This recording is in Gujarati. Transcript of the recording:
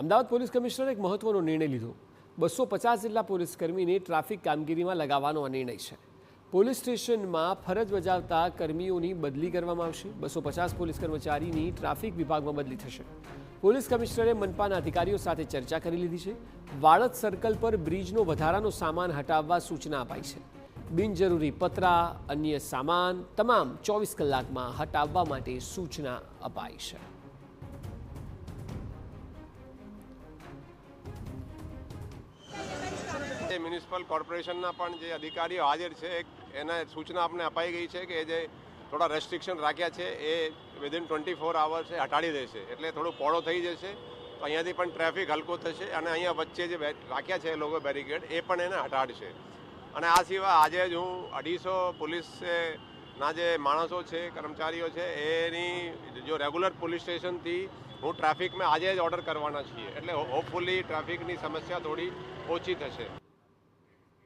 અમદાવાદ પોલીસ કમિશનરે એક મહત્વનો નિર્ણય લીધો. 250 જેટલા પોલીસકર્મીને ટ્રાફિક કામગીરીમાં લગાવવાનો આ નિર્ણય છે. પોલીસ સ્ટેશનમાં ફરજ બજાવતા કર્મીઓની બદલી કરવામાં આવશે. 250 પોલીસ કર્મચારીની ટ્રાફિક વિભાગમાં બદલી થશે. પોલીસ કમિશનરે મનપાના અધિકારીઓ સાથે ચર્ચા કરી લીધી છે. વાળદ સર્કલ પર બ્રિજનો વધારાનો સામાન હટાવવા સૂચના અપાઈ છે. બિનજરૂરી પતરા, અન્ય સામાન તમામ 24 કલાકમાં હટાવવા માટે સૂચના અપાઈ છે. મ્યુનિસિપલ કોર્પોરેશનના પણ જે અધિકારીઓ હાજર છે એને સૂચના આપને અપાઈ ગઈ છે કે જે થોડા રેસ્ટ્રિક્શન રાખ્યા છે એ વિધિન 24 અવર્સ હટાડી દેશે, એટલે થોડું પહોળો થઈ જશે. તો અહીંયાથી પણ ટ્રાફિક હલકો થશે અને અહીંયા વચ્ચે જે રાખ્યા છે એ લોકો બેરિકેડ એ પણ એને હટાડશે. અને આ સિવાય આજે જ હું 250 પોલીસના જે માણસો છે, કર્મચારીઓ છે, એની જો રેગ્યુલર પોલીસ સ્ટેશનથી હું ટ્રાફિકમાં આજે જ ઓર્ડર કરવાના છીએ, એટલે હોપફુલી ટ્રાફિકની સમસ્યા થોડી ઓછી થશે.